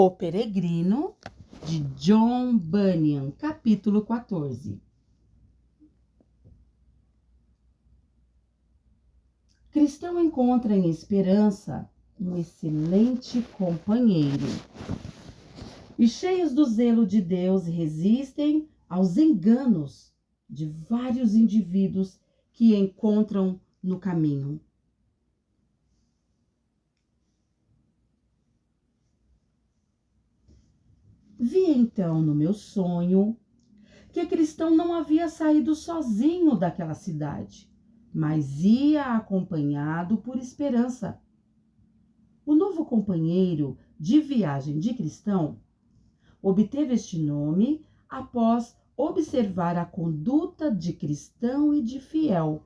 O Peregrino, de John Bunyan, capítulo 14. Cristão encontra em esperança um excelente companheiro. E cheios do zelo de Deus, resistem aos enganos de vários indivíduos que encontram no caminho. Vi então no meu sonho que Cristão não havia saído sozinho daquela cidade, mas ia acompanhado por Esperança. O novo companheiro de viagem de Cristão obteve este nome após observar a conduta de Cristão e de Fiel,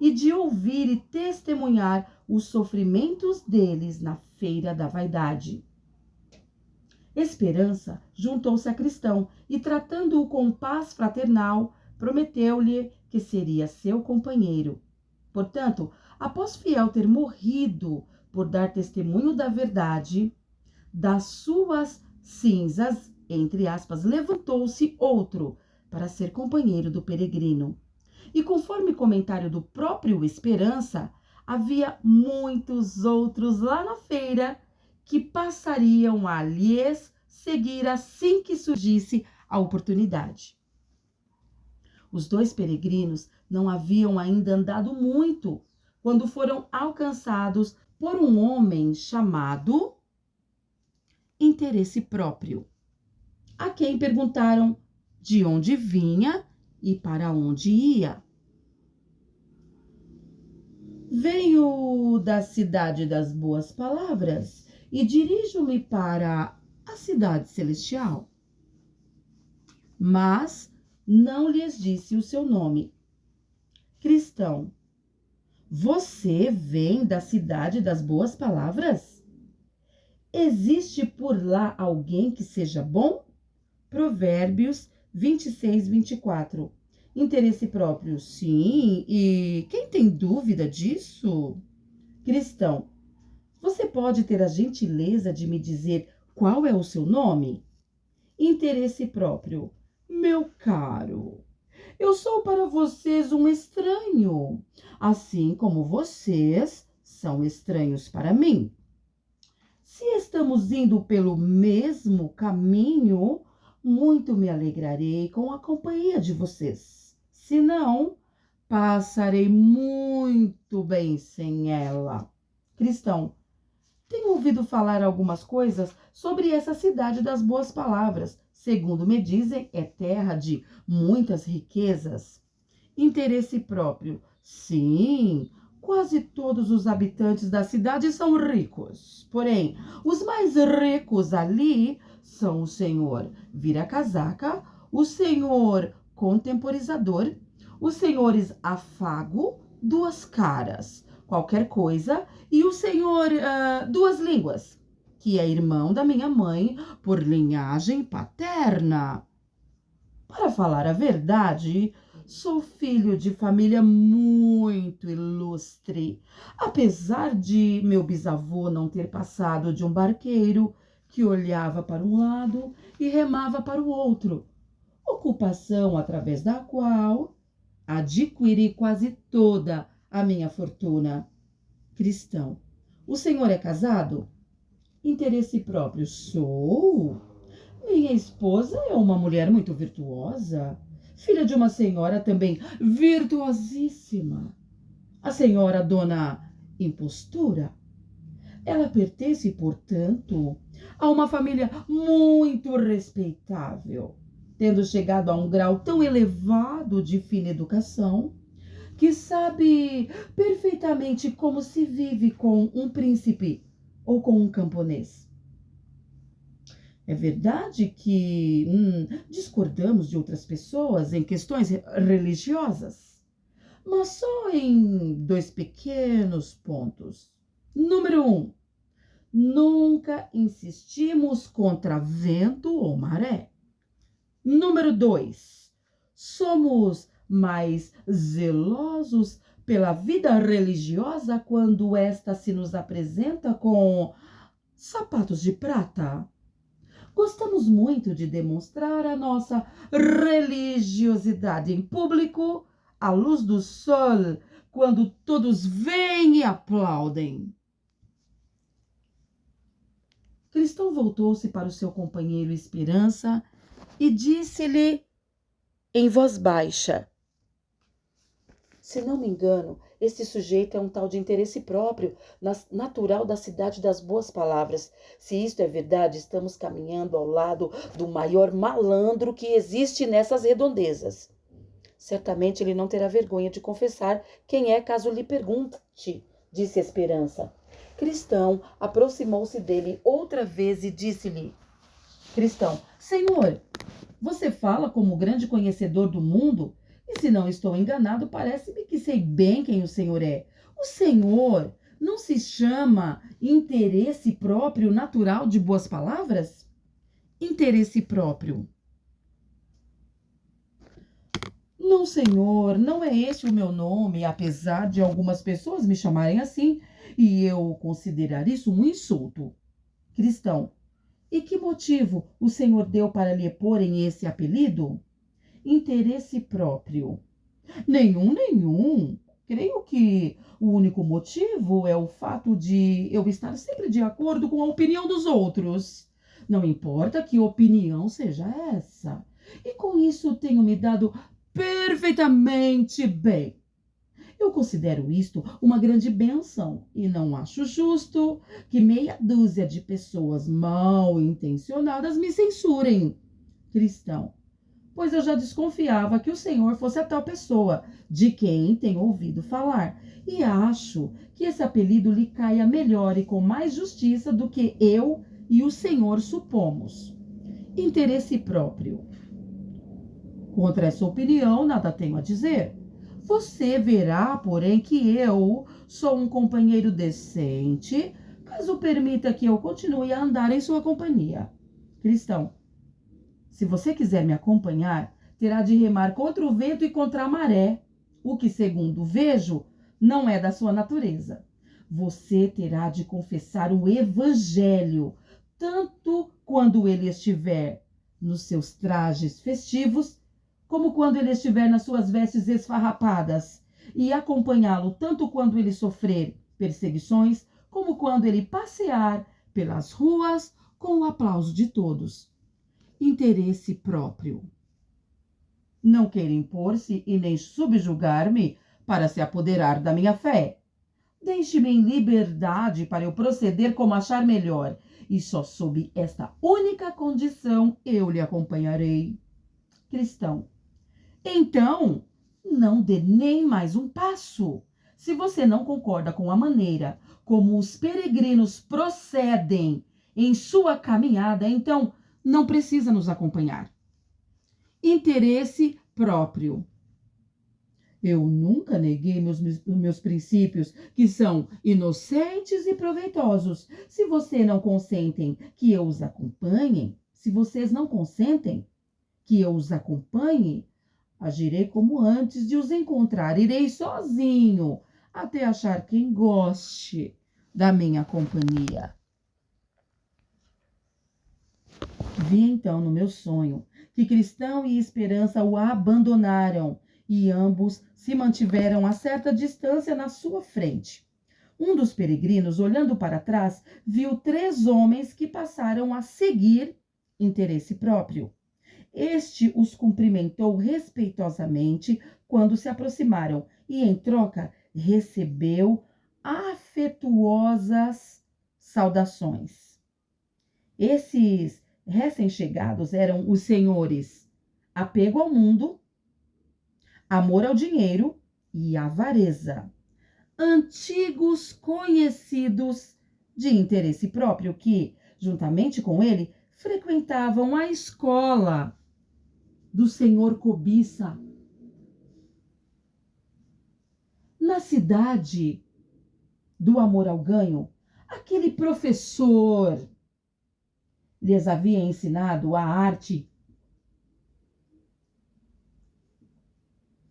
e de ouvir e testemunhar os sofrimentos deles na feira da vaidade. Esperança juntou-se a Cristão e, tratando-o com paz fraternal, prometeu-lhe que seria seu companheiro. Portanto, após Fiel ter morrido por dar testemunho da verdade, das suas cinzas, entre aspas, levantou-se outro para ser companheiro do peregrino. E conforme comentário do próprio Esperança, havia muitos outros lá na feira que passariam a lhes seguir assim que surgisse a oportunidade. Os dois peregrinos não haviam ainda andado muito quando foram alcançados por um homem chamado Interesse Próprio, a quem perguntaram de onde vinha e para onde ia. Venho da cidade das boas palavras e dirijo-me para a cidade celestial. Mas não lhes disse o seu nome. Cristão, você vem da cidade das boas palavras? Existe por lá alguém que seja bom? Provérbios 26, 24. Interesse próprio, sim. E quem tem dúvida disso? Cristão, você pode ter a gentileza de me dizer qual é o seu nome? Interesse próprio, meu caro, eu sou para vocês um estranho, assim como vocês são estranhos para mim. Se estamos indo pelo mesmo caminho, muito me alegrarei com a companhia de vocês. Se não, passarei muito bem sem ela. Cristão, tenho ouvido falar algumas coisas sobre essa cidade das boas palavras. Segundo me dizem, é terra de muitas riquezas. Interesse próprio. Sim, quase todos os habitantes da cidade são ricos. Porém, os mais ricos ali são o senhor vira-casaca, o senhor contemporizador, os senhores afago, duas caras, qualquer coisa, e o senhor duas línguas, que é irmão da minha mãe por linhagem paterna. Para falar a verdade, sou filho de família muito ilustre, apesar de meu bisavô não ter passado de um barqueiro que olhava para um lado e remava para o outro, ocupação através da qual adquiri quase toda a minha fortuna. Cristão, o senhor é casado? Interesse próprio, sou. Minha esposa é uma mulher muito virtuosa, filha de uma senhora também virtuosíssima. A senhora Dona Impostura. Ela pertence, portanto, a uma família muito respeitável, tendo chegado a um grau tão elevado de fina educação, que sabe perfeitamente como se vive com um príncipe ou com um camponês. É verdade que discordamos de outras pessoas em questões religiosas, mas só em dois pequenos pontos. Número 1, nunca insistimos contra vento ou maré. Número 2, somos mais zelosos pela vida religiosa quando esta se nos apresenta com sapatos de prata. Gostamos muito de demonstrar a nossa religiosidade em público, à luz do sol, quando todos vêm e aplaudem. Cristão voltou-se para o seu companheiro Esperança e disse-lhe em voz baixa: se não me engano, este sujeito é um tal de interesse próprio, natural da cidade das boas palavras. Se isto é verdade, estamos caminhando ao lado do maior malandro que existe nessas redondezas. Certamente ele não terá vergonha de confessar quem é, caso lhe pergunte, disse Esperança. Cristão aproximou-se dele outra vez e disse-lhe: Cristão, Senhor, você fala como grande conhecedor do mundo? E se não estou enganado, parece-me que sei bem quem o Senhor é. O Senhor não se chama interesse próprio natural de boas palavras? Interesse próprio. Não, Senhor, não é esse o meu nome, apesar de algumas pessoas me chamarem assim, e eu considerar isso um insulto. Cristão, e que motivo o Senhor deu para lhe porem esse apelido? Interesse próprio. Nenhum. Creio que o único motivo é o fato de eu estar sempre de acordo com a opinião dos outros. Não importa que opinião seja essa. E com isso tenho me dado perfeitamente bem. Eu considero isto uma grande bênção e não acho justo que meia dúzia de pessoas mal intencionadas me censurem. Cristão, pois eu já desconfiava que o Senhor fosse a tal pessoa de quem tenho ouvido falar, e acho que esse apelido lhe caia melhor e com mais justiça do que eu e o Senhor supomos. Interesse próprio. Contra essa opinião, nada tenho a dizer. Você verá, porém, que eu sou um companheiro decente, caso permita que eu continue a andar em sua companhia. Cristão, se você quiser me acompanhar, terá de remar contra o vento e contra a maré, o que, segundo vejo, não é da sua natureza. Você terá de confessar o evangelho, tanto quando ele estiver nos seus trajes festivos, como quando ele estiver nas suas vestes esfarrapadas, e acompanhá-lo tanto quando ele sofrer perseguições, como quando ele passear pelas ruas com o aplauso de todos. Interesse próprio. Não queira impor-se e nem subjugar-me para se apoderar da minha fé. Deixe-me em liberdade para eu proceder como achar melhor, e só sob esta única condição eu lhe acompanharei. Cristão, então não dê nem mais um passo. Se você não concorda com a maneira como os peregrinos procedem em sua caminhada, então não precisa nos acompanhar. Interesse próprio. Eu nunca neguei meus princípios, que são inocentes e proveitosos. Se vocês não consentem que eu os acompanhe, agirei como antes de os encontrar. Irei sozinho, até achar quem goste da minha companhia. Vi então no meu sonho que Cristão e Esperança o abandonaram e ambos se mantiveram a certa distância na sua frente. Um dos peregrinos, olhando para trás, viu 3 homens que passaram a seguir interesse próprio. Este os cumprimentou respeitosamente quando se aproximaram e, em troca, recebeu afetuosas saudações. Esses recém-chegados eram os senhores apego ao mundo, amor ao dinheiro e avareza. Antigos conhecidos de interesse próprio que, juntamente com ele, frequentavam a escola do senhor Cobiça. Na cidade do amor ao ganho, aquele professor lhes havia ensinado a arte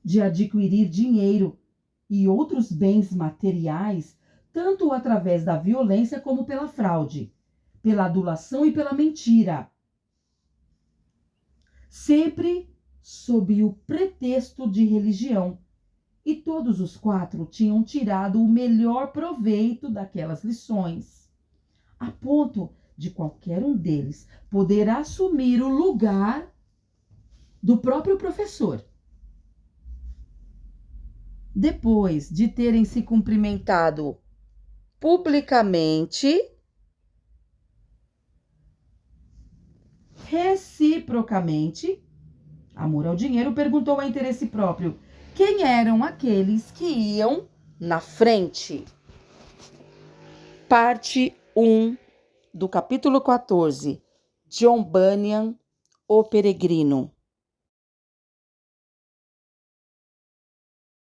de adquirir dinheiro e outros bens materiais, tanto através da violência como pela fraude, pela adulação e pela mentira. sempre sob o pretexto de religião. E todos os 4 tinham tirado o melhor proveito daquelas lições, a ponto de qualquer um deles poder assumir o lugar do próprio professor. Depois de terem se cumprimentado publicamente, reciprocamente, amor ao dinheiro, perguntou a interesse próprio quem eram aqueles que iam na frente. Parte 1 do capítulo 14. John Bunyan, o Peregrino.